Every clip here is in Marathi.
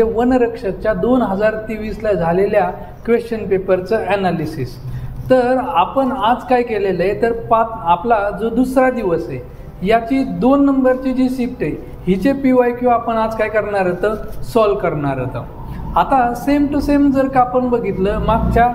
वनरक्षकच्या 2023ला झालेल्या क्वेश्चन पेपरचं ॲनालिसिस. तर आपण आज काय केलेलं आहे, तर आपला जो दुसरा दिवस आहे याची 2 नंबरची जी शिफ्ट आहे हिचे PYQ आपण आज काय करणार होतं, सॉल्व करणार होतं. आता सेम टू सेम जर का आपण बघितलं मागच्या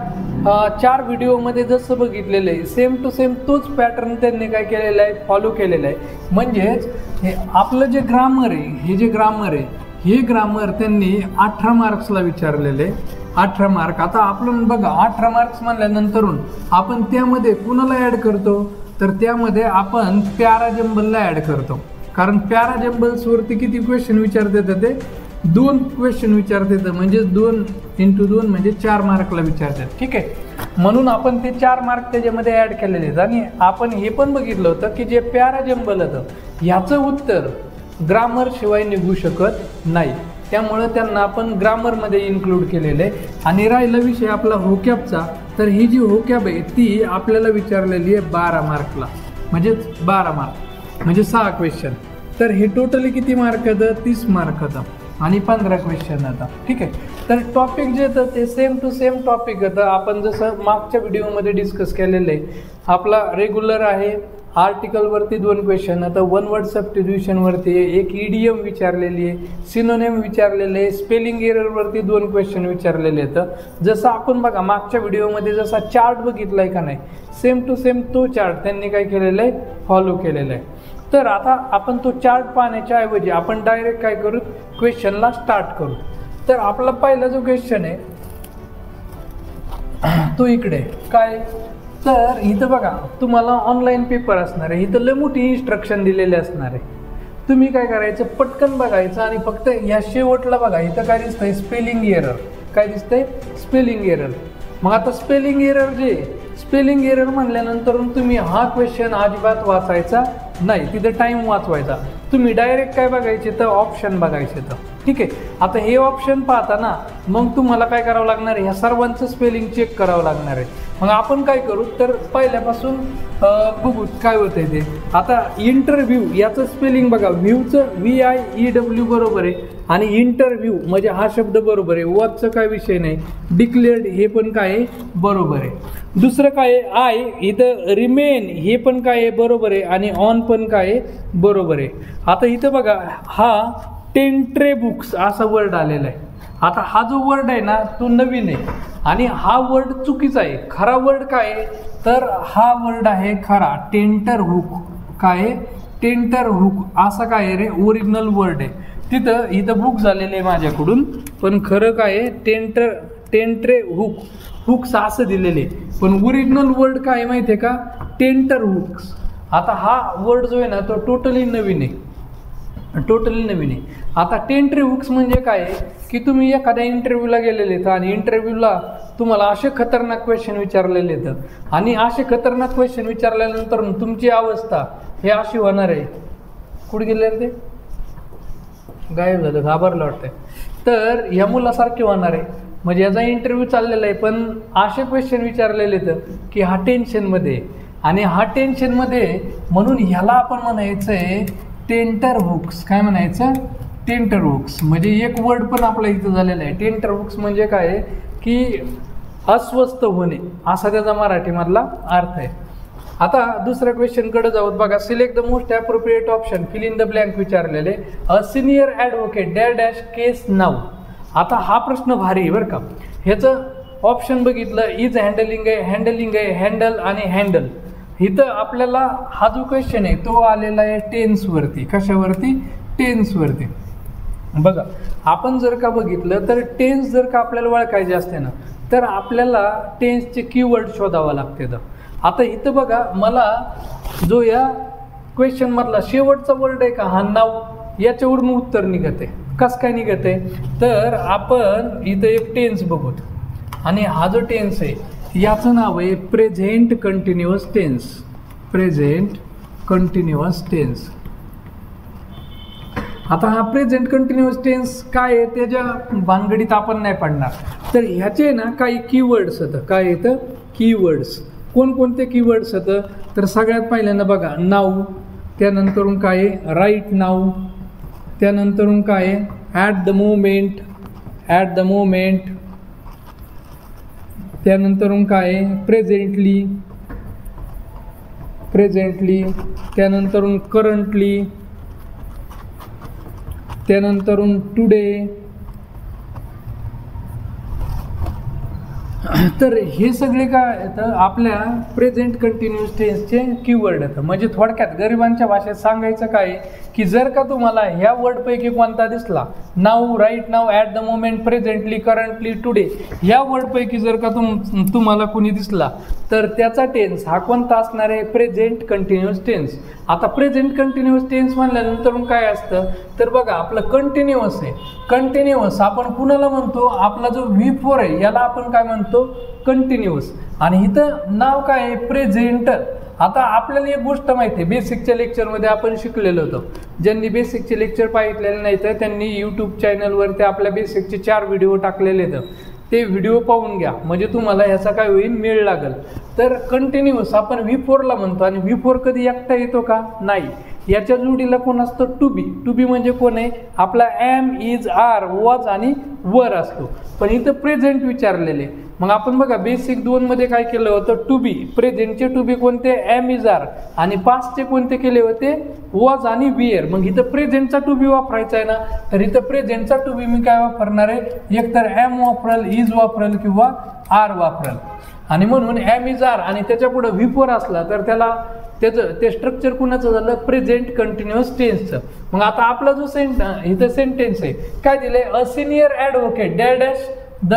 4 व्हिडिओमध्ये जसं बघितलेलं आहे सेम टू सेम तोच पॅटर्न त्यांनी काय केलेला आहे, फॉलो केलेला आहे. म्हणजेच हे आपलं जे ग्रामर आहे, हे जे ग्रामर आहे हे ग्रामर त्यांनी 18 मार्क्सला विचारलेले, 18 मार्क. आता आपण बघा 18 मार्क्स म्हणल्यानंतरून आपण त्यामध्ये कुणाला ॲड करतो, तर त्यामध्ये आपण पॅराजंबलला ॲड करतो. कारण पॅराजंबल्सवरती किती क्वेश्चन विचारता येतं, ते 2 क्वेश्चन विचारता येतं. म्हणजे 2 × 2 म्हणजे 4 मार्कला विचारतात. ठीक आहे, म्हणून आपण ते 4 मार्क त्याच्यामध्ये ॲड केलेले आहेत. आणि आपण हे पण बघितलं होतं की जे पॅराजंबल होतं ह्याचं उत्तर ग्रामर शिवाय निघू शकत नाही. त्यामुळं त्यांना आपण ग्रामरमध्ये इन्क्लूड केलेलं आहे. आणि राहिला विषय आपला होकॅबचा, तर ही जी होकॅब आहे ती आपल्याला विचारलेली आहे 12 मार्कला. म्हणजेच 12 मार्क म्हणजे 6 क्वेश्चन. तर हे टोटली किती मार्क होतं, 30 मार्क होतं आणि 15 क्वेश्चन होता. ठीक आहे, तर टॉपिक जे होतं ते सेम टू सेम टॉपिक होतं. आपण जसं मागच्या व्हिडिओमध्ये डिस्कस केलेलं आहे. आपला रेग्युलर आहे, आर्टिकलवरती 2 क्वेश्चन, आता 1 वर्ड सबस्टिट्यूशनवरती एक इडियम विचारलेली आहे, सिनोनेम विचारलेले आहे, स्पेलिंग एररवरती 2 क्वेश्चन विचारलेले आहेत. जसं आपण बघा मागच्या व्हिडिओमध्ये जसा चार्ट बघितला आहे का नाही, सेम टू सेम तो चार्ट त्यांनी काय केलेला आहे, फॉलो केलेला आहे. तर आता आपण तो चार्ट पाहण्याच्या ऐवजी आपण डायरेक्ट काय करू, क्वेश्चनला स्टार्ट करू. तर आपला पहिला जो क्वेश्चन आहे तो इकडे काय, तर इथं बघा तुम्हाला ऑनलाईन पेपर असणार आहे, इथं लय मोठी इन्स्ट्रक्शन दिलेले असणार आहे. तुम्ही काय करायचं, पटकन बघायचं आणि फक्त या शेवटला बघा इथं काय दिसतंय, स्पेलिंग एरर. काय दिसतंय, स्पेलिंग एरर. मग आता स्पेलिंग एरर स्पेलिंग एरर म्हणल्यानंतर तुम्ही हा क्वेश्चन अजिबात वाचायचा नाही, तिथे टाईम वाचवायचा. तुम्ही डायरेक्ट काय बघायचे, तर ऑप्शन बघायचे. तर ठीक आहे, आता हे ऑप्शन पाहताना मग तुम्हाला काय करावं लागणार आहे, ह्या सर्वांचं स्पेलिंग चेक करावं लागणार आहे. मग आपण काय करू, तर पहिल्यापासून बघू काय होतं आहे ते. आता इंटरव्ह्यू याचं स्पेलिंग बघा, व्ह्यूचं VIEW बरोबर आहे आणि इंटरव्ह्यू म्हणजे हा शब्द बरोबर आहे, वॉचचं काय विषय नाही. डिक्लेअर्ड हे पण काय आहे, बरोबर आहे. दुसरं काय आहे, इथं रिमेन हे पण काय आहे, बरोबर आहे. आणि ऑन पण काय आहे, बरोबर आहे. आता इथं बघा हा टेंट्रे बुक्स असा वर्ड आलेला आहे. आता हा जो वर्ड आहे ना तो नवीन आहे आणि हा वर्ड चुकीचा आहे. खरा वर्ड काय आहे, तर हा वर्ड आहे खरा टेंटर हुक. काय आहे, टेंटर हुक असा काय आहे रे, ओरिजिनल वर्ड आहे. इथं बुक झालेलं आहे माझ्याकडून, पण खरं काय आहे, टेंट्रे हुक्स असं दिलेले आहे. पण ओरिजिनल वर्ड काय आहे माहिती आहे का, टेंटर हुक्स. आता हा वर्ड जो आहे ना तो टोटली नवीन आहे. आता टेंट्रे हुक्स म्हणजे काय आहे की तुम्ही एखाद्या इंटरव्ह्यूला गेलेले आहेत आणि इंटरव्ह्यूला तुम्हाला असे खतरनाक क्वेश्चन विचारलेले आहेत आणि असे खतरनाक क्वेश्चन विचारल्यानंतर तुमची अवस्था हे अशी होणार आहे. कुठे गेले ते, गायब झालं, घाबरलं वाटतंय. तर ह्या मुलासारखे होणार आहे. म्हणजे याचा इंटरव्ह्यू चाललेला आहे पण असे क्वेश्चन विचारलेले आहेत की हा टेन्शनमध्ये आणि हा टेन्शनमध्ये, म्हणून ह्याला आपण म्हणायचं आहे टेंटर हुक्स. काय म्हणायचं, टेंटर हुक्स. म्हणजे एक वर्ड पण आपल्या इथं झालेला आहे. टेंटर हुक्स म्हणजे काय आहे की अस्वस्थ होणे असा त्याचा मराठीमधला अर्थ आहे. आता दुसऱ्या क्वेश्चनकडे जाऊत बघा. Select the most appropriate option, fill in the blank विचारलेले. A senior advocate dash case नाव. आता हा प्रश्न भारी आहे बरं का. ह्याचं ऑप्शन बघितलं, इज हँडलिंग आहे, हँडल आणि हँडल. इथं आपल्याला हा जो क्वेश्चन आहे तो आलेला आहे टेन्सवरती. कशावरती, टेन्सवरती. बघा आपण जर का बघितलं तर टेन्स जर का आपल्याला ओळखायचे असते ना तर आपल्याला टेन्सचे कीवर्ड शोधावं लागते. तर आता इथं बघा मला जो या क्वेश्चनमधला शेवटचा वर्ड आहे का, हा नाव, याच्यावरून उत्तर निघत आहे. कसं काय निघत आहे, तर आपण इथं एक टेन्स बघू आणि हा जो टेन्स आहे याचं नाव आहे present continuous tense. Present continuous tense. आता हा प्रेझेंट कंटिन्युअस टेन्स काय आहे त्याच्या भानगडीत आपण नाही पडणार. तर ह्याचे ना काही कीवर्ड्स होतं. काय येतं, कीवर्ड्स. कोणकोणते कीवर्ड्स होतं, तर सगळ्यात पहिल्यांदा बघा नाव, त्यानंतरून काय आहे राईट नाव, त्यानंतरून काय आहे at the moment, at the moment, त्यानंतरून काय प्रेझेंटली, त्यानंतरून करंटली, त्यानंतरून टुडे. तर हे सगळे काय येतं आपल्या प्रेझेंट कंटिन्युअस टेन्सचे कीवर्ड येतं. म्हणजे थोडक्यात गरिबांच्या भाषेत सांगायचं काय की जर का तुम्हाला ह्या वर्डपैकी कोणता दिसला, now, right now, at the moment, presently, currently, today, ह्या वर्डपैकी जर का तुम्हाला कोणी दिसला तर त्याचा टेन्स हा कोणता असणार आहे, प्रेझेंट कंटिन्युअस टेन्स. आता प्रेझेंट कंटिन्युअस टेन्स म्हणल्यानंतर काय असतं तर बघा आपलं कंटिन्युअस आहे. कंटिन्युअस आपण कुणाला म्हणतो, आपला जो V4 आहे याला आपण काय म्हणतो, कंटिन्युअस. आणि इथं नाव काय आहे, प्रेझेंट. आता आपल्याला एक गोष्ट माहिती आहे, बेसिकच्या लेक्चरमध्ये आपण शिकलेलो होतो. ज्यांनी बेसिकचे लेक्चर पाहिलेले नाही तर त्यांनी यूट्यूब चॅनलवरती आपल्या बेसिकचे 4 व्हिडिओ टाकलेले आहेत, ते व्हिडिओ पाहून घ्या म्हणजे तुम्हाला ह्याचा काय होईल, मेळ लागेल. तर कंटिन्युअस आपण V4ला म्हणतो आणि V4 कधी एकटा येतो का, नाही. याच्या जोडीला कोण असतो, टू बी. टू बी म्हणजे कोण आहे, आपला एम, इज, आर, वॉज आणि वर असतो. पण इथं प्रेझेंट विचारलेले. मग आपण बघा बेसिक 2 मध्ये काय केलं होतं, टू बी. प्रेझेंटचे टू बी कोणते, एम, इज, आर. आणि पास्टचे कोणते केले होते, वॉज आणि वियर. मग इथं प्रेझेंटचा टू बी वापरायचा आहे ना, तर इथं प्रेझेंटचा टू बी मी काय वापरणार आहे, एकतर एम वापरल, इज वापरल किंवा आर वापरल. आणि म्हणून एम, इज, आर आणि त्याच्या पुढे V4 असला तर त्याला ते स्ट्रक्चर कुणाचं झालं, प्रेझेंट कंटिन्युअस टेन्सचं. मग आता आपला जो इथं सेंटेन्स आहे काय दिलंय, a senior advocate dash the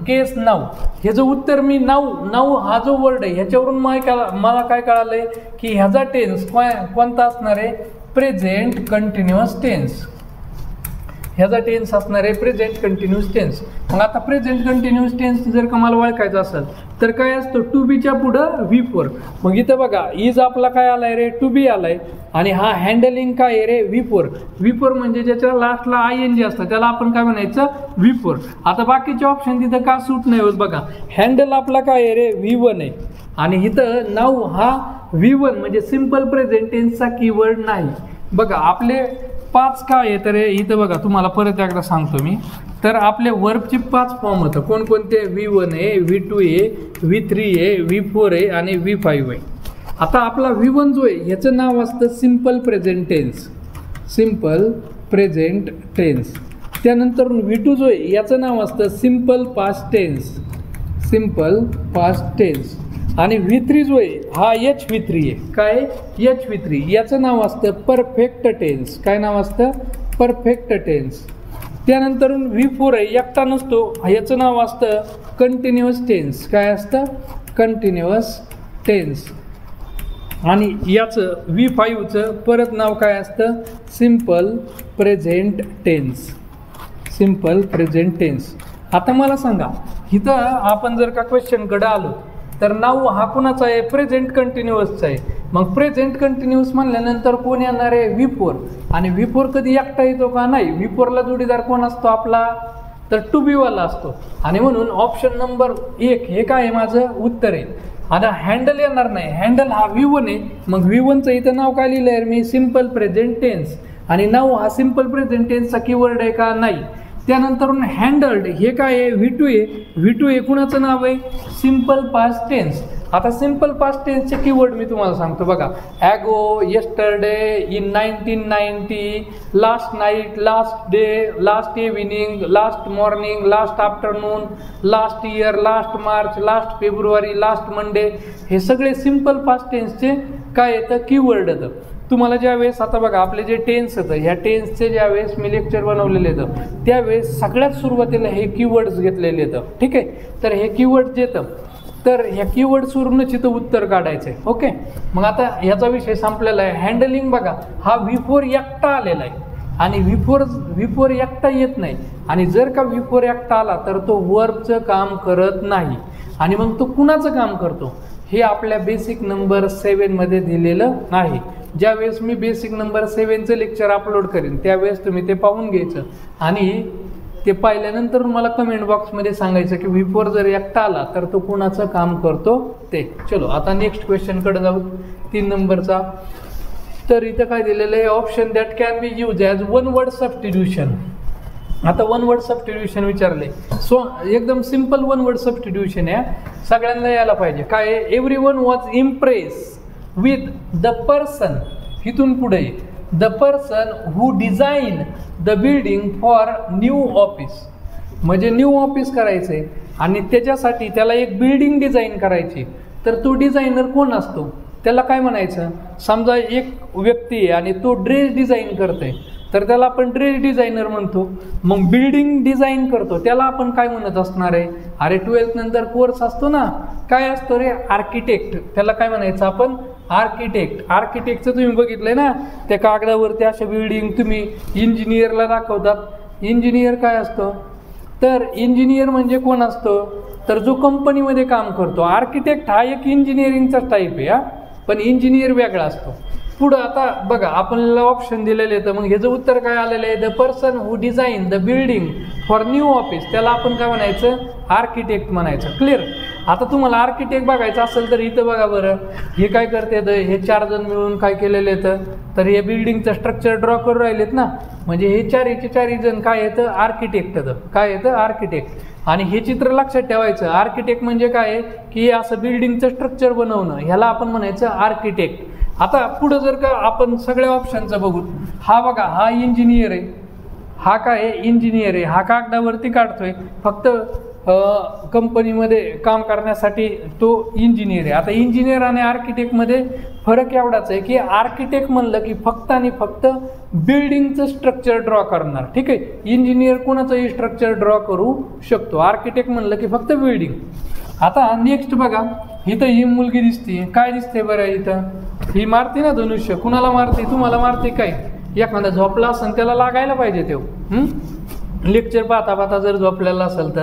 case now. हे जो उत्तर मी नाऊ हा जो वर्ड आहे ह्याच्यावरून मला काय कळालंय की ह्याचा टेन्स कोणता असणार आहे, प्रेझेंट कंटिन्युअस टेन्स. ह्याचा टेन्स असणार आहे प्रेझेंट कंटिन्युअस टेन्स. मग आता प्रेझेंट कंटिन्युअस टेन्स जर का मला ओळखायचं असेल तर काय असतं, टू बीच्या पुढं V4. मग इथं बघा इज आपला काय आलाय रे, टू बी आलाय. आणि हा हँडलिंग काय आहे रे, V4. V4 म्हणजे ज्याच्या लास्टला ING असतं त्याला आपण काय म्हणायचं, V4. आता बाकीचे ऑप्शन तिथं का सूट नाही होत बघा. हँडल आपला काय आहे रे, V1 आहे. आणि इथं नाऊ हा V1 म्हणजे सिम्पल प्रेझेंट टेन्सचा कीवर्ड नाही. बघा आपले 5 काय आहे तर इथं बघा तुम्हाला परत एकदा सांगतो मी. तर आपले वर्बचे 5 फॉर्म होतं. कोणकोणते, V1 आहे, V2 आहे, V3 आहे, V4 आहे आणि V5 आहे. आता आपला V1 जो आहे ह्याचं नाव असतं simple present tense. Simple present tense. त्यानंतर V2 जो आहे याचं नाव असतं simple past tense. Simple past tense. आणि V3 जो आहे हा HV3 आहे. काय, HV3. याचं नाव असतं परफेक्ट टेन्स. काय नाव असतं, परफेक्ट टेन्स. त्यानंतर V4 आहे, एकटा नसतो, याचं नाव असतं कंटिन्युअस टेन्स. काय असतं, कंटिन्युअस टेन्स. आणि याचं V5चं परत नाव काय असतं, simple present tense. Simple present tense. आता मला सांगा इथं आपण जर का क्वेश्चनकडे आलो तर नाऊ हा कुणाचा आहे, प्रेझेंट कंटिन्युअसचा आहे. मग प्रेझेंट कंटिन्युअस म्हणल्यानंतर कोण येणार आहे, V4. आणि V4 कधी एकटा येतो का, नाही. V4ला जोडीदार कोण असतो आपला, तर टू बी वाला असतो. आणि म्हणून ऑप्शन नंबर 1 हे काय आहे माझं उत्तर आहे. आता हँडल येणार नाही, हँडल हा V1 आहे. मग V1चं इथं नाव काय लिहिलं आहे मी, सिम्पल प्रेझेंट टेन्स. आणि नाऊ हा सिम्पल प्रेझेंट टेन्सचा कीवर्ड आहे का, नाही. त्यानंतर हँडल्ड हे काय आहे, V2 आहे. V2 हे कुणाचं नाव आहे, सिम्पल पास्ट टेन्स. आता सिम्पल पास्ट टेन्सचे कीवर्ड मी तुम्हाला सांगतो बघा. Ago, yesterday, in 1990, last night, last day, last evening, last morning, last afternoon, last year, last March, last February, last Monday. हे सगळे सिम्पल पास्ट टेन्सचे काय येतं, कीवर्ड येतं. तुम्हाला ज्यावेळेस आता बघा आपले जे टेन्स येतं ह्या टेन्सचे ज्यावेळेस मी लेक्चर बनवलेले येतं त्यावेळेस सगळ्यात सुरुवातीला हे कीवर्ड्स घेतलेले येतं. ठीक आहे, तर हे कीवर्ड येतं तर ह्या कीवर्ड्सवरूनच इथं उत्तर काढायचं आहे. ओके, मग आता ह्याचा विषय संपलेला आहे. हँडलिंग बघा हा V4 एकटा आलेला आहे आणि V4 एकटा येत नाही. आणि जर का V4 एकटा आला तर तो वर्बचं काम करत नाही. आणि मग तो कुणाचं काम करतो हे आपल्या बेसिक नंबर 7 मध्ये दिलेलं आहे. ज्यावेळेस मी बेसिक नंबर 7चं लेक्चर अपलोड करेन त्यावेळेस तुम्ही ते पाहून घ्यायचं आणि ते पाहिल्यानंतर मला कमेंट बॉक्समध्ये सांगायचं की V4 जर एकटा आला तर तो कुणाचं काम करतो ते. चलो आता नेक्स्ट क्वेश्चनकडे जाऊ, 3 नंबरचा. तर इथं काय दिलेलं आहे, option that can be use as one word substitution. आता वन वर्ड सबस्टिट्यूशन विचारले. सो एकदम सिम्पल वन वर्ड सबस्टिट्यूशन आहे, सगळ्यांना यायला पाहिजे. काय आहे? Everyone was impress with the person, इथून पुढे the person who design the building for new office. म्हणजे न्यू ऑफिस करायचं आहे आणि त्याच्यासाठी त्याला एक बिल्डिंग डिझाईन करायची. तर तो डिझायनर कोण असतो? त्याला काय म्हणायचं? समजा एक व्यक्ती आहे आणि तो ड्रेस डिझाईन करतोय, तर त्याला आपण ड्रेस डिझायनर म्हणतो. मग बिल्डिंग डिझाईन करतो त्याला आपण काय म्हणत असणार आहे? अरे 12th नंतर कोर्स असतो ना, काय असतो रे? आर्किटेक्ट. त्याला काय म्हणायचं आपण? आर्किटेक्ट. आर्किटेक्टचं तुम्ही बघितलंय ना, त्या कागदावरती अशा बिल्डिंग तुम्ही इंजिनियरला दाखवतात. इंजिनियर काय असतं? तर इंजिनियर म्हणजे कोण असतं? तर जो कंपनीमध्ये काम करतो. आर्किटेक्ट हा एक इंजिनिअरिंगचा टाईप आहे हा, पण इंजिनियर वेगळा असतो. पुढं आता बघा आपल्याला ऑप्शन दिलेले आहेत, मग ह्याचं उत्तर काय आलेलं आहे? The person who design the building for new office, त्याला आपण काय म्हणायचं? आर्किटेक्ट म्हणायचं. क्लिअर? आता तुम्हाला आर्किटेक्ट बघायचं असेल तर इथं बघा बरं, हे काय करतात? हे 4 जण मिळून काय केलेलं येतं? तर हे बिल्डिंगचं स्ट्रक्चर ड्रॉ करून राहिलेत ना, म्हणजे हे चारी जण काय येतं? आर्किटेक्ट येतं. काय येतं? आर्किटेक्ट. आणि हे चित्र लक्षात ठेवायचं, आर्किटेक्ट म्हणजे काय आहे की असं बिल्डिंगचं स्ट्रक्चर बनवणं, ह्याला आपण म्हणायचं आर्किटेक्ट. आता पुढं जर का आपण सगळ्या ऑप्शनचं बघू, हा बघा हा इंजिनियर आहे, हा काय आहे? इंजिनियर आहे. हा कागदावरती काढतोय, फक्त कंपनीमध्ये काम करण्यासाठी तो इंजिनियर आहे. आता इंजिनियर आणि आर्किटेक्टमध्ये फरक एवढाच आहे की आर्किटेक्ट म्हणलं की फक्त आणि फक्त बिल्डिंगचं स्ट्रक्चर ड्रॉ करणार. ठीक आहे, इंजिनियर कोणाचंही स्ट्रक्चर ड्रॉ करू शकतो, आर्किटेक्ट म्हणलं की फक्त बिल्डिंग. आता नेक्स्ट बघा, इथं ही मुलगी दिसते, काय दिसते बरं? इथं ही मारते ना धनुष्य. कुणाला मारते? तुम्हाला मारते काय? एखादा झोपला असेल त्याला लागायला पाहिजे तेव्हा. लेक्चर पाहता पाहता जर झोपलेला असेल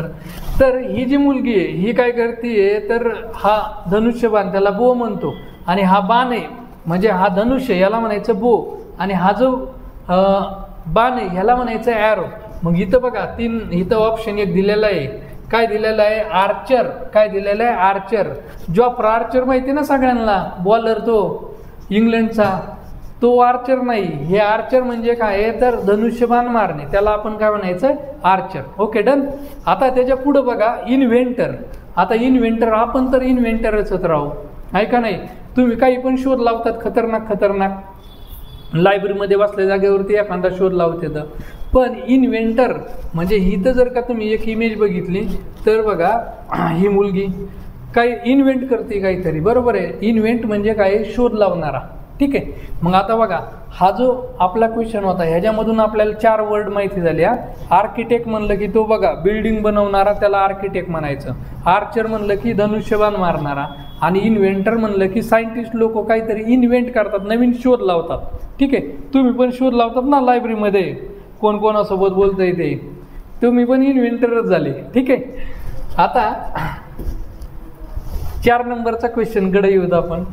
तर ही जी मुलगी आहे ही काय करते? तर हा धनुष्यबाण, त्याला बो म्हणतो, आणि हा बाण आहे म्हणजे हा धनुष्य याला म्हणायचं बो, आणि हा जो बाण आहे ह्याला म्हणायचं ॲरो. मग इथं बघा इथं ऑप्शन एक दिलेला आहे. काय दिलेलं आहे? आर्चर. काय दिलेलं आहे? आर्चर. जॉफ्रा आर्चर माहिती ना सगळ्यांना, बॉलर तो इंग्लंडचा, तो आर्चर नाही. हे आर्चर म्हणजे काय आहे? तर धनुष्यबाण मारणे, त्याला आपण काय म्हणायचं? आर्चर. Okay, done. आता त्याच्या पुढं बघा इन्व्हेंटर. आता इन्व्हेंटर, आपण तर इन्व्हेंटरच राहू, आहे का नाही? तुम्ही काही पण शोध लावतात खतरनाक, लायब्ररीमध्ये बसल्या जागेवरती एखादा शोध लावते. पण इन्व्हेंटर म्हणजे इथं जर का तुम्ही एक इमेज बघितली तर बघा, ही मुलगी काही इन्व्हेंट करते काहीतरी, बरोबर आहे? इन्व्हेंट म्हणजे काय? शोध लावणारा. ठीक आहे, मग आता बघा हा जो आपला क्वेश्चन होता ह्याच्यामधून आपल्याला 4 वर्ड माहिती झाली. आर्किटेक्ट म्हणलं की तो बघा बिल्डिंग बनवणारा, त्याला आर्किटेक्ट म्हणायचं. आर्चर म्हणलं की धनुष्यबाण मारणारा, आणि इन्व्हेंटर म्हणलं की सायंटिस्ट लोक काहीतरी इन्व्हेंट करतात, नवीन शोध लावतात. ठीक आहे, तुम्ही पण शोध लावतात ना लायब्ररीमध्ये, कोण कोणासोबत बोलतंय ते, तुम्ही पण इन्व्हेंटरच झाले. ठीक आहे, आता 4 नंबरचा क्वेश्चनकडे येऊत आपण.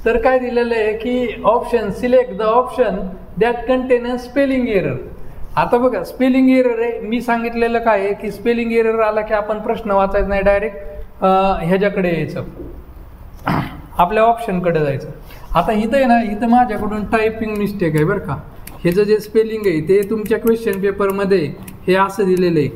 तर काय दिलेलं आहे की option, select the option that contain a spelling error. आता बघा स्पेलिंग एरर आहे, मी सांगितलेलं काय आहे की स्पेलिंग एरर आला की आपण प्रश्न वाचायचा नाही, डायरेक्ट ह्याच्याकडे यायचं, आपल्या ऑप्शनकडे जायचं. आता इथं आहे ना, इथं माझ्याकडून टायपिंग मिस्टेक आहे बरं का. ह्याचं जे स्पेलिंग आहे ते तुमच्या क्वेश्चन पेपरमध्ये हे असं दिलेलं आहे,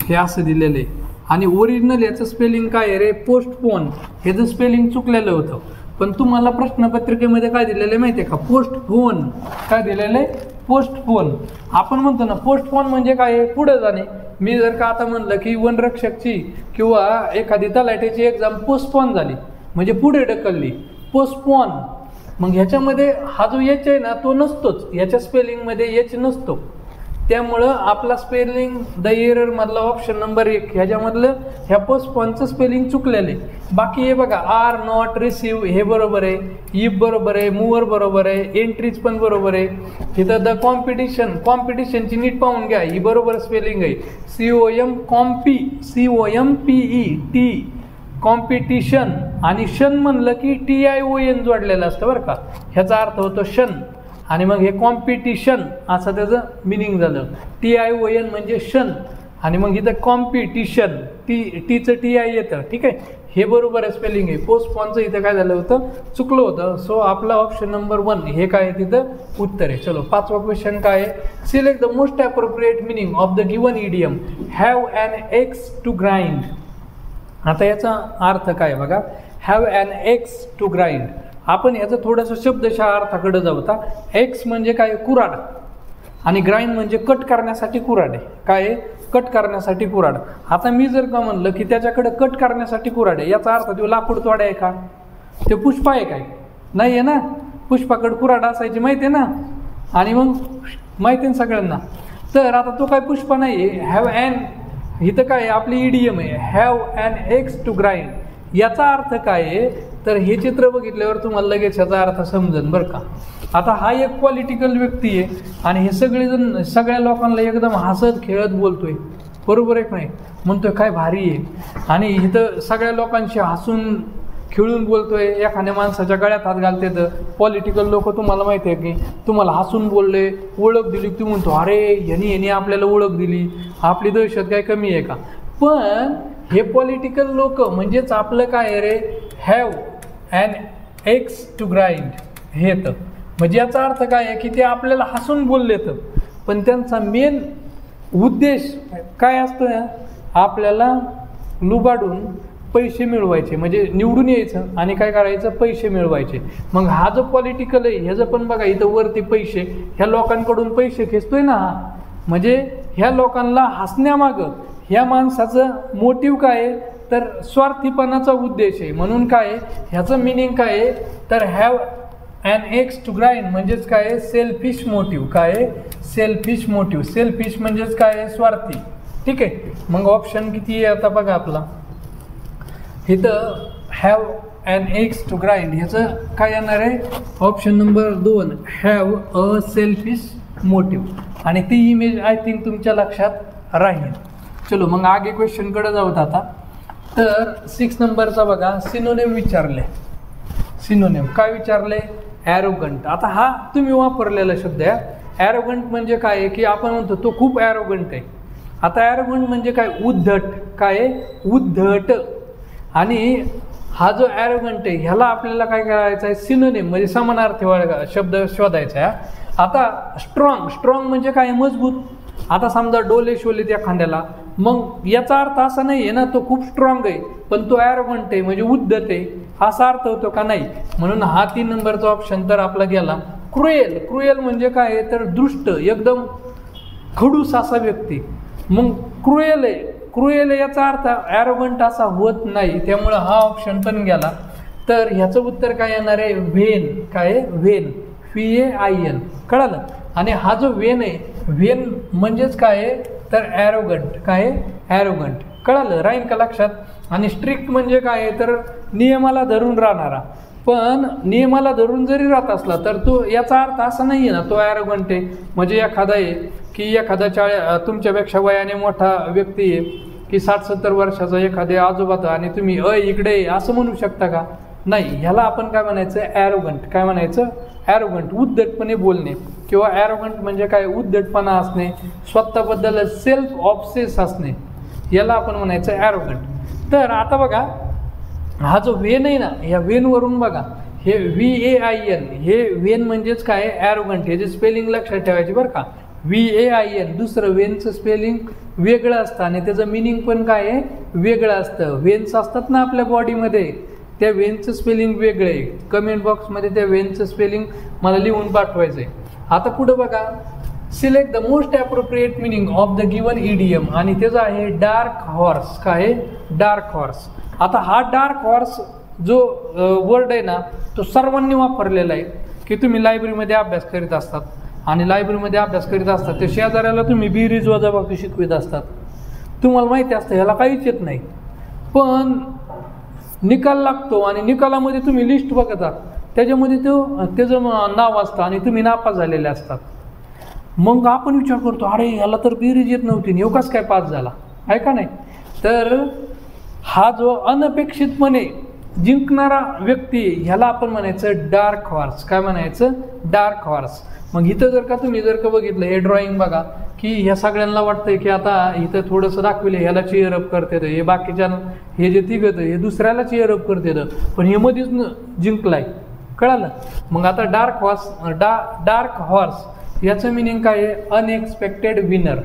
हे असं दिलेलं आहे, आणि ओरिजिनल याचं स्पेलिंग काय आहे रे? पोस्टपोन. ह्याचं स्पेलिंग चुकलेलं होतं, पण तुम्हाला प्रश्नपत्रिकेमध्ये काय दिलेलं आहे माहिती आहे का? पोस्टपोन. काय दिलेलं आहे? पोस्टपोन. आपण म्हणतो ना पोस्टपोन म्हणजे काय आहे? पुढे जाणे. मी जर का आता म्हणलं की वनरक्षकची किंवा एखादी तलाठ्याची एक्झाम पोस्टपोन झाली म्हणजे पुढे ढकलली, पोस्टपोन. मग ह्याच्यामध्ये हा जो एच आहे ना तो नसतोच, ह्याच्या स्पेलिंगमध्ये एच नसतो, त्यामुळं आपला स्पेलिंग द एरर मधला ऑप्शन नंबर 1 ह्याच्यामधलं ह्या पोस्टपोनचं स्पेलिंग चुकलेलं आहे. बाकी हे बघा आर नॉट रिसीव हे बरोबर आहे, इफ बरोबर आहे, मूवर बरोबर आहे, एंट्रीज पण बरोबर आहे. इथं द कॉम्पिटिशनची नीट पाहून घ्या, ही बरोबर स्पेलिंग आहे. COM COMPET कॉम्पिटिशन, आणि शन म्हणलं की TION जोडलेलं असतं बरं का, ह्याचा अर्थ होतो शन, आणि मग हे कॉम्पिटिशन असं त्याचं मिनिंग झालं. TION म्हणजे शन, आणि मग इथं कॉम्पिटिशन, टीचं TI येतं, ठीक आहे, हे बरोबर आहे स्पेलिंग आहे. पोस्टपोनचं इथं काय झालं होतं, चुकलं होतं. सो आपला ऑप्शन नंबर 1 हे काय आहे तिथं उत्तर आहे. चलो 5वा क्वेश्चन काय आहे, select the most appropriate meaning of the given idiom have an axe to grind. आता याचा अर्थ काय बघा, have an axe to grind. आपण याचं थोडंसं शब्दशः अर्थाकडे जाऊ. आता एक्स म्हणजे काय, कुऱ्हाड, आणि ग्राइंड म्हणजे कट करण्यासाठी कुऱ्हाड आहे. काय आहे, कट करण्यासाठी कुऱ्हाड. आता मी जर का म्हणलं की त्याच्याकडे कट करण्यासाठी कुऱ्हाड आहे, याचा अर्थ तो लाकूड तोडा आहे का, ते पुष्प आहे काय, नाही आहे ना. पुष्पाकडे कुऱ्हाड असायची माहिती आहे ना, आणि मग माहिती आहे सगळ्यांना. तर आता तो काय पुष्प नाही आहे. हॅव ॲन इथं काय आपली इडियम आहे, have an axe to grind. याचा अर्थ काय आहे, तर हे चित्र बघितल्यावर तुम्हाला लगेच याचा अर्थ समजेल बरं का. आता हा एक पॉलिटिकल व्यक्ती आहे आणि हे सगळेजण सगळ्या लोकांना एकदम हसत खेळत बोलतोय, बरोबर आहे का नाही, म्हणतोय काय भारी आहे, आणि इथं सगळ्या लोकांशी हसून खेळून बोलतोय. एखाद्या माणसाच्या गळ्यात हात घालते. तर पॉलिटिकल लोक तुम्हाला माहिती आहे की तुम्हाला हसून बोलले, ओळख दिली, तू म्हणतो अरे यांनी आपल्याला ओळख दिली, आपली दहशत काय कमी आहे का. पण हे पॉलिटिकल लोक म्हणजेच आपलं काय रे, have an axe to grind हे येतं. म्हणजे याचा अर्थ काय आहे की ते आपल्याला हसून बोलले तर, पण त्यांचा मेन उद्देश काय असतो, आपल्याला लुबाडून पैसे मिळवायचे, म्हणजे निवडून यायचं आणि काय करायचं, पैसे मिळवायचे. मग हा जो पॉलिटिकल आहे ह्याचं पण बघा इथं वरती पैसे, ह्या लोकांकडून पैसे खेचतोय ना हा, म्हणजे ह्या लोकांना हसण्यामागं ह्या माणसाचं मोटिव्ह काय आहे, तर स्वार्थीपणाचा उद्देश आहे. म्हणून काय ह्याचं मिनिंग काय आहे, तर have an axe to grind म्हणजेच काय आहे, सेल्फिश मोटिव्ह. काय आहे, सेल्फिश मोटिव्ह. सेल्फिश म्हणजेच काय आहे, स्वार्थी. ठीक आहे, मग ऑप्शन किती आहे आता बघा आपला इथं, have an axe to grind ह्याचं काय येणार आहे, option number 2 have a selfish motive. आणि ती इमेज आय थिंक तुमच्या लक्षात राहील. चलो मग आगे क्वेश्चनकडे जाऊत आता. तर 6 नंबरचा बघा, सिनोनिम विचारले. सिनोनिम काय विचारले, ॲरोगंट. आता हा तुम्ही वापरलेला शब्द आहे. ॲरोगंट म्हणजे काय आहे की आपण म्हणतो तो खूप ॲरोगंट आहे. आता ॲरोगंट म्हणजे काय, उद्धट. काय आहे, उद्धट. आणि हा जो ॲरोगंट आहे ह्याला आपल्याला काय करायचं आहे, सिनोनिम म्हणजे समानार्थी शब्द शोधायचा आहे. आता स्ट्रॉंग. स्ट्रॉंग म्हणजे काय, मजबूत. आता समजा डोले शोले त्या खांद्याला, मग याचा अर्थ असा नाही आहे ना तो खूप स्ट्रॉंग आहे, पण तो ॲरोगंट आहे म्हणजे उद्धट आहे, असा अर्थ होतो का, नाही. म्हणून हा 3 नंबरचा ऑप्शन तर आपला गेला. क्रुएल. क्रुएल म्हणजे काय, तर दृष्ट, एकदम खडूस असा व्यक्ती. मग क्रुएल आहे. क्रुएल याचा अर्थ ॲरोगंट असा होत नाही, त्यामुळं हा ऑप्शन पण गेला. तर ह्याचं उत्तर काय येणार आहे, व्हेन. काय आहे, व्हेन. VAIN. कळालं. आणि हा जो व्हेन आहे, व्हेन म्हणजेच काय आहे, तर ॲरोगंट. काय आहे, ॲरोगंट. कळालं, राहीन का लक्षात. आणि स्ट्रिक्ट म्हणजे काय आहे, तर नियमाला धरून राहणारा. पण नियमाला धरून जरी राहत असला तर तो याचा अर्थ असा नाही आहे ना तो ॲरोगंट आहे. म्हणजे एखादा आहे की एखादा तुमच्यापेक्षा वयाने मोठा व्यक्ती आहे की 60-70 वर्षाचा एखादे आजोबा, आणि तुम्ही इकडे असं म्हणू शकता का, नाही. ह्याला आपण काय म्हणायचं, ॲरोगंट. काय म्हणायचं, ॲरोगंट. उद्धटपणे बोलणे, किंवा ॲरोगंट म्हणजे काय, उद्धटपणा असणे, स्वतःबद्दल सेल्फ ऑब्सेस असणे, याला आपण म्हणायचं ॲरोगंट. तर आता बघा हा जो वेन आहे ना, ह्या वेनवरून बघा हे VAIN, हे वेन म्हणजेच काय, ॲरोगंट. हे जे स्पेलिंग लक्षात ठेवायची बरं का, VAIN. दुसरं वेनचं स्पेलिंग वेगळं असतं आणि त्याचं मिनिंग पण काय आहे, वेगळं असतं. वेन्स असतात ना आपल्या बॉडीमध्ये, त्या वेनचं स्पेलिंग वेगळं आहे. कमेंट बॉक्समध्ये त्या वेनचं स्पेलिंग मला लिहून पाठवायचं आहे. आता पुढं बघा, select the most appropriate meaning of the given idiom, आणि त्याचं आहे डार्क हॉर्स. काय आहे, डार्क हॉर्स. आता हा डार्क हॉर्स जो वर्ड आहे ना तो सर्वांनी वापरलेला आहे की तुम्ही लायब्ररीमध्ये अभ्यास करीत असतात, आणि लायब्ररीमध्ये अभ्यास करीत असतात ते शेजाऱ्याला तुम्ही बेरीज वजाबाकी शिकवित असतात. तुम्हाला माहिती असतं ह्याला काहीच येत नाही, पण निकाल लागतो आणि निकालामध्ये तुम्ही लिस्ट बघतात, त्याच्यामध्ये त्याचं नाव असतं आणि तुम्ही नापास झालेले असतात. मग आपण विचार करतो अरे ह्याला तर बेरीज येत नव्हती, एवढाच काय पास झाला, आहे का नाही. तर हा जो अनपेक्षितपणे जिंकणारा व्यक्ती ह्याला आपण म्हणायचं डार्क हॉर्स. काय म्हणायचं, डार्क हॉर्स. मग इथं जर का तुम्ही जर का बघितलं हे ड्रॉइंग बघा की ह्या सगळ्यांना वाटतंय की आता इथं थोडंसं दाखविलं ह्याला चेअर अप करते हे बाकीच्या हे जे तिघत हे दुसऱ्याला चेअर अप करते पण हे मध्येच जिंकलाय कळालं. मग आता डार्क हॉर्स याचं मिनिंग काय आहे अनएक्सपेक्टेड विनर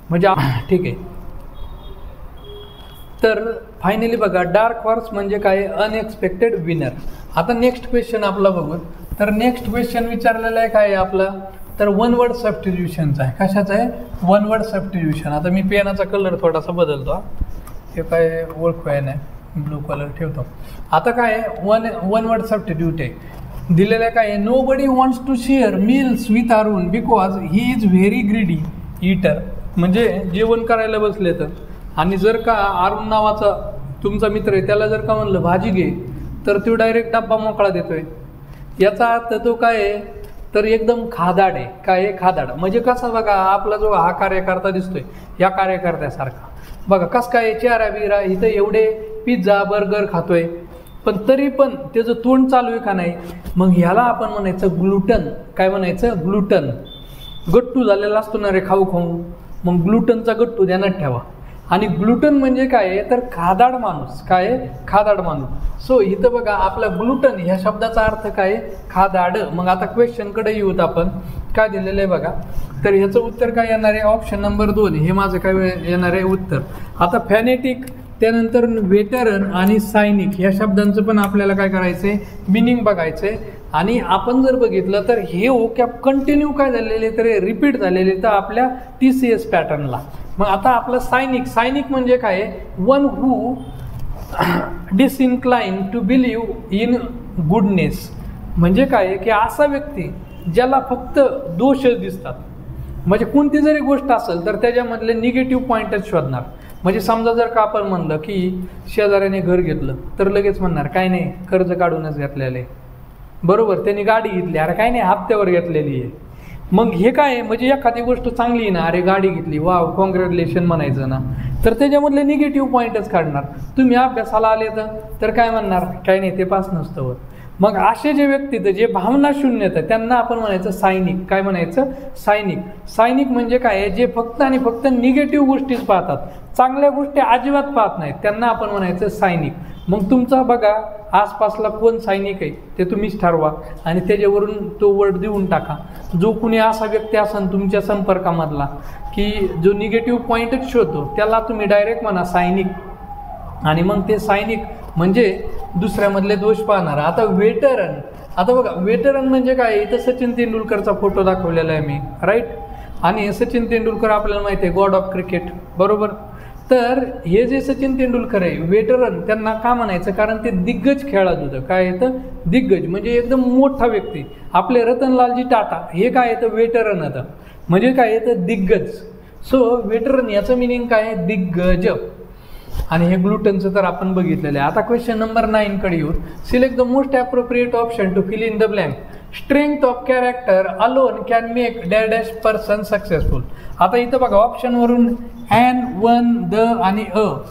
म्हणजे ठीक आहे. तर फायनली बघा डार्क हॉर्स म्हणजे काय अनएक्सपेक्टेड विनर. आता नेक्स्ट क्वेश्चन आपला बघू. तर नेक्स्ट क्वेश्चन विचारलेला आहे काय आहे आपला तर वन वर्ड सबस्टिट्यूशनचा आहे. कशाचा आहे वन वर्ड सबस्टिट्यूशन. आता मी पेनाचा कलर थोडासा बदलतो हे काय ओळखू नाही ब्लू कलर ठेवतो. आता काय आहे वन वर्ड सबस्टिट्यूट आहे दिलेलं काय आहे nobody wants to share meals with Arun because he is very greedy eater. म्हणजे जेवण करायला बसले तर आणि जर का अरुण नावाचा तुमचा मित्र आहे त्याला जर का म्हणलं भाजी घे तर तो डायरेक्ट डब्बा मोकळा देतोय. याचा अर्थ तो काय आहे तर एकदम खादाड आहे. काय आहे खादाड म्हणजे कसं बघा आपला जो हा कार्यकर्ता दिसतोय या कार्यकर्त्यासारखा बघा कसं काय चेहरा बिरा इथं एवढे पिझ्झा बर्गर खातोय पण तरी पण त्याचं तोंड चालू आहे का नाही. मग ह्याला आपण म्हणायचं ग्लुटन. काय म्हणायचं ग्लुटन. गट्टू झालेला असतो ना रे खाऊ खाऊ मग ग्लुटनचा गट्टू ध्यानात ठेवा. आणि ग्लुटन म्हणजे काय आहे तर खादाड माणूस. काय आहे खादाड माणूस. सो इथं बघा आपला ग्लुटन ह्या शब्दाचा अर्थ काय खादाड. मग आता क्वेश्चनकडे येऊत आपण काय दिलेलं आहे बघा. तर ह्याचं उत्तर काय येणार आहे ऑप्शन नंबर 2 हे माझं काय येणार आहे उत्तर. आता फॅनेटिक त्यानंतर वेटरन आणि सायनिक ह्या शब्दांचं पण आपल्याला काय करायचंय मिनिंग बघायचंय. आणि आपण जर बघितलं तर हे ओकॅप कंटिन्यू काय झालेले तर रिपीट झालेले तर आपल्या TCS पॅटर्नला. मग आता आपलं सायनिक म्हणजे काय one who disincline to believe in goodness. म्हणजे काय की असा व्यक्ती ज्याला फक्त दोषच दिसतात. म्हणजे कोणती जरी गोष्ट असेल तर त्याच्यामधले निगेटिव्ह पॉईंटच शोधणार. म्हणजे समजा जर का आपण म्हणलं की शेजाऱ्याने घर घेतलं तर लगेच म्हणणार काय नाही कर्ज काढूनच घेतलेलं आहे बरोबर. त्यांनी गाडी घेतली अरे काय नाही हप्त्यावर घेतलेली आहे. मग हे काय म्हणजे एखादी गोष्ट चांगली आहे ना अरे गाडी घेतली वाव कॉंग्रॅच्युलेशन म्हणायचं ना तर त्याच्यामधले निगेटिव्ह पॉईंटच काढणार. तुम्ही अभ्यासाला आले तर काय म्हणणार काय नाही ते पास नसतं. मग असे जे व्यक्ती जे भावना शून्य आहेत त्यांना आपण म्हणायचं सायनिक. काय म्हणायचं सायनिक म्हणजे काय जे फक्त आणि फक्त निगेटिव्ह गोष्टीच पाहतात चांगल्या गोष्टी अजिबात पाहत नाहीत त्यांना आपण म्हणायचं सायनिक. मग तुमचा बघा आसपासला कोण सायनिक आहे ते तुम्हीच ठरवा आणि त्याच्यावरून तो वर्ड देऊन टाका. जो कुणी असा व्यक्ती असेल तुमच्या संपर्कामधला की जो निगेटिव्ह पॉईंटच शोधतो त्याला तुम्ही डायरेक्ट म्हणा सायनिक. आणि मग ते सायनिक म्हणजे दुसऱ्यामधले दोष पाहणार. आता वेटरन. आता बघा वेटरन म्हणजे काय इथं सचिन तेंडुलकरचा फोटो दाखवलेला आहे मी राईट. आणि सचिन तेंडुलकर आपल्याला माहिती आहे गॉड ऑफ क्रिकेट बरोबर. तर हे जे सचिन तेंडुलकर आहे वेटरन त्यांना का म्हणायचं कारण ते दिग्गज खेळाडू होतं. काय येतं दिग्गज म्हणजे एकदम मोठा व्यक्ती. आपले रतनलालजी टाटा हे काय येतं वेटरन होतं म्हणजे काय येतं दिग्गज. सो वेटरन याचं मिनिंग काय दिग्गज. आणि हे ग्लुटनचं तर आपण बघितलेलं आहे. आता क्वेश्चन नंबर 9 कडे येऊ. Select the most appropriate option to fill in the blank. Strength of character alone can make dash person successful. आता इथं बघा ऑप्शनवरून ॲन वन द आणि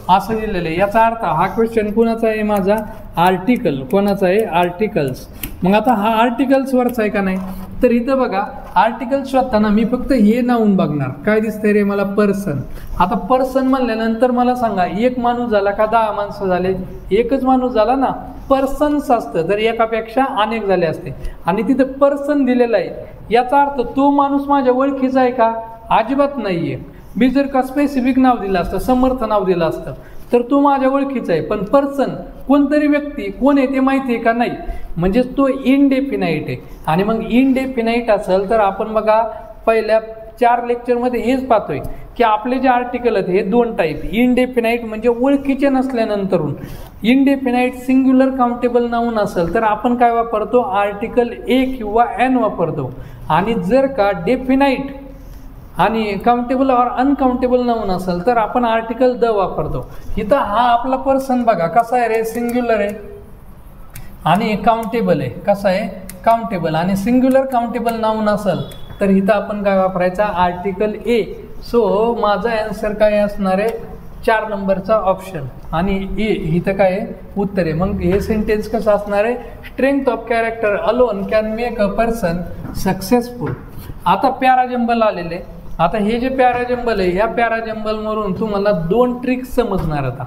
असं दिलेलं आहे. याचा अर्थ हा क्वेश्चन कोणाचा आहे माझा आर्टिकल. कोणाचा आहे आर्टिकल्स. मग आता हा आर्टिकल्सवरचा आहे का नाही तर इथं बघा आर्टिकल्स शोधताना मी फक्त हे नावून बघणार काय दिसतंय रे मला पर्सन. आता पर्सन म्हणल्यानंतर मला सांगा एक माणूस झाला का 10 माणसं झाले. एकच माणूस झाला ना. पर्सन्स असतं तर एकापेक्षा अनेक झाले असते आणि तिथं पर्सन दिलेलं आहे. याचा अर्थ तो माणूस माझ्या ओळखीचा आहे का अजिबात नाहीये. मी जर का स्पेसिफिक नाव दिलं असतं समर्थ नाव दिलं असतं तर तो माझ्या ओळखीचा आहे. पण पर्सन कोणतरी व्यक्ती कोण आहे ते माहिती आहे का नाही म्हणजेच तो इनडेफिनाईट आहे. आणि मग इनडेफिनाईट असेल तर आपण बघा पहिल्या 4 लेक्चरमध्ये हेच पाहतोय की आपले जे आर्टिकल आहेत हे 2 टाईप. इनडेफिनाईट म्हणजे ओळखीचे नसल्यानंतरून. इनडेफिनाईट सिंग्युलर काउंटेबल नाऊन असेल तर आपण काय वापरतो आर्टिकल ए किंवा एन वापरतो. आणि जर का डेफिनाईट आणि काउंटेबल और अनकाउंटेबल नाऊन असेल तर आपण आर्टिकल द वापरतो. इथं हा आपला पर्सन बघा कसा आहे रे सिंग्युलर आहे आणि काउंटेबल आहे. कसा आहे काउंटेबल. आणि सिंग्युलर काउंटेबल नाऊन असेल तर इथं आपण काय वापरायचा आर्टिकल ए. सो माझा आन्सर काय असणार आहे 4 नंबरचा ऑप्शन आणि ए इथं काय आहे उत्तर आहे. मग हे सेंटेन्स कसं असणार आहे strength of character alone can make a person successful. आता पॅराजंबल आलेले. आता हे जे पॅराजंबल आहे, ह्या पॅराजंबलवरून तुम्हाला 2 ट्रिक्स समजणार आता.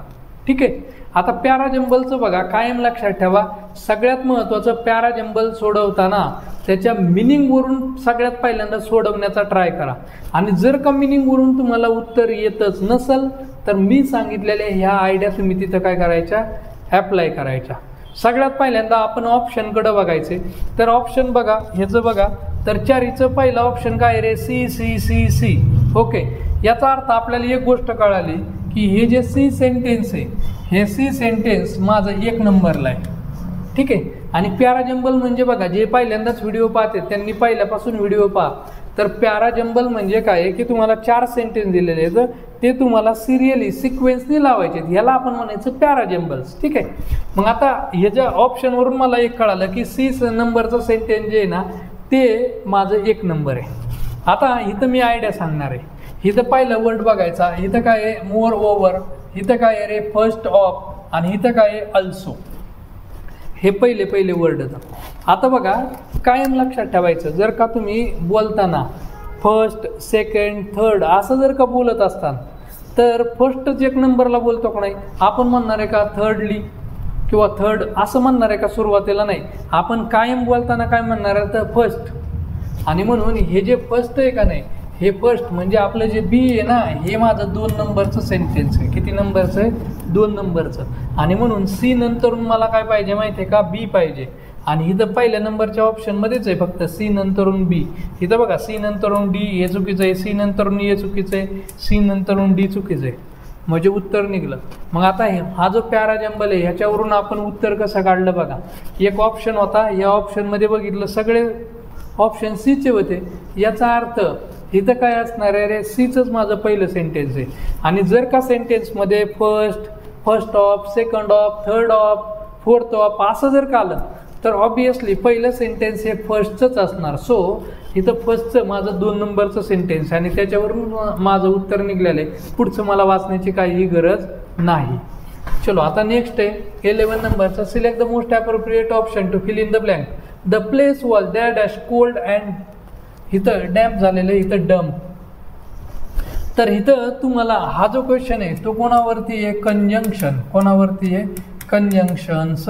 ठीक आहे. आता पॅराजंबलचं बघा, कायम लक्षात ठेवा, सगळ्यात महत्त्वाचं पॅराजंबल सोडवताना त्याच्या मिनिंगवरून सगळ्यात पहिल्यांदा सोडवण्याचा ट्राय करा. आणि जर का मिनिंगवरून तुम्हाला उत्तर येतच नसेल तर मी सांगितलेल्या ह्या आयडिया तुम्ही तिथं काय करायच्या, ॲप्लाय करायच्या. सगळ्यात पहिल्यांदा आपण ऑप्शनकडे बघायचे. तर ऑप्शन बघा, ह्याचं बघा, तर 4चं पहिलं ऑप्शन काय रे, C C C C. Okay. याचा अर्थ आपल्याला एक गोष्ट कळाली की हे जे सी सेंटेन्स आहे, हे सी सेंटेन्स माझं 1 नंबरला आहे. ठीक आहे. आणि पॅराजंबल म्हणजे बघा, जे पहिल्यांदाच व्हिडिओ पाहते त्यांनी पहिल्यापासून व्हिडिओ पहा. तर पॅराजंबल म्हणजे काय आहे की तुम्हाला 4 सेंटेन्स दिलेले आहेत, ते तुम्हाला सिरियली सिक्वेन्सनी लावायचे, ह्याला आपण म्हणायचं पॅराजंबल्स. ठीक आहे. मग आता ह्याच्या ऑप्शनवरून मला एक कळालं की सी नंबरचं सेंटेन्स जे आहे ना, ते माझं 1 नंबर आहे. आता इथं मी आयडिया सांगणार आहे. इथं पहिलं वर्ड बघायचा, इथं काय आहे, मोर ओव्हर, इथं काय आहे रे, फर्स्ट ऑफ, आणि इथं काय आहे, अल्सो. हे पहिले वर्ड होतं. आता बघा, कायम लक्षात ठेवायचं, जर का तुम्ही बोलताना फर्स्ट, सेकंड, थर्ड असं जर का बोलत असताल तर फर्स्टच 1 नंबरला बोलतो का नाही, आपण म्हणणार आहे का थर्डली किंवा थर्ड असं म्हणणार आहे का सुरुवातीला, नाही. आपण कायम बोलताना काय म्हणणार आहे, तर फर्स्ट. आणि म्हणून हे जे फर्स्ट आहे का नाही, हे फर्स्ट म्हणजे आपलं जे बी आहे ना, हे माझं 2 नंबरचं सेंटेन्स आहे. किती नंबरचं आहे, 2 नंबरचं. आणि म्हणून सी नंतरून मला काय पाहिजे माहिती आहे का, बी पाहिजे. आणि इथं पहिल्या नंबरच्या ऑप्शनमध्येच आहे फक्त सी नंतरून बी. इथं बघा, सी नंतरून डी हे चुकीचं आहे, सी नंतरून ए चुकीचं आहे, सी नंतरून डी चुकीचं आहे. म्हणजे उत्तर निघलं. मग आता हा जो पॅराजंबल आहे ह्याच्यावरून आपण उत्तर कसं काढलं बघा. एक ऑप्शन होता, या ऑप्शनमध्ये बघितलं सगळे ऑप्शन सीचे होते. याचा अर्थ इथं काय असणार आहे रे, सीचंच माझं पहिलं सेंटेन्स आहे. आणि जर का सेंटेन्समध्ये first of, second of, third of, fourth of असं जर का आलं तर ऑब्वियसली पहिलं सेंटेन्स हे फर्स्टचंच असणार. सो इथं फर्स्टचं माझं 2 नंबरचं सेंटेन्स आहे आणि त्याच्यावरून माझं उत्तर निघलेलं आहे. पुढचं मला वाचण्याची काहीही गरज नाही. चलो, आता नेक्स्ट आहे 11 नंबरचा, select the most appropriate option to fill in the blank. The place was dash cold and, इथं डॅम्प झालेलं आहे, इथं डम. तर इथं तुम्हाला हा जो क्वेश्चन आहे तो कोणावरती आहे, कंजंक्शन. कोणावरती आहे, कंजंक्शन्स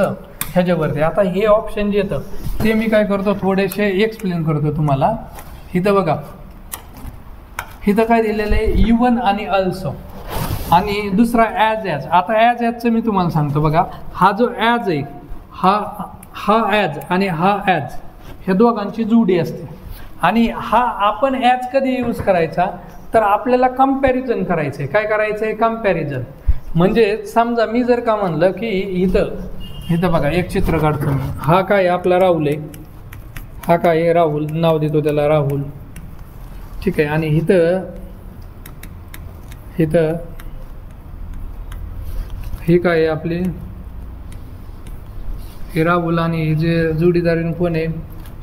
ह्याच्यावरती. आता हे ऑप्शन जे येतं ते मी काय करतो, थोडेसे एक्सप्लेन करतो तुम्हाला. इथं बघा, इथं काय दिलेलं आहे, इवन आणि अल्सो, आणि दुसरा ॲज. आता ॲजचं मी तुम्हाला सांगतो बघा. हा जो ॲज आहे, हा ॲज आणि हा ॲज ह्या दोघांची जोडी असते. आणि हा आपण ॲज कधी यूज करायचा, तर आपल्याला कंपॅरिझन करायचं आहे. काय करायचं आहे, कंपॅरिझन. म्हणजे समजा मी जर का म्हणलं की इथं बघा, एक चित्र काढतो मी. हा काय आपला राहुल आहे, हा काय आहे, राहुल, नाव देतो त्याला राहुल. ठीक आहे. आणि इथं हे काय आहे आपले, हे राहुल, आणि हे जे जोडीदारीन कोण आहे,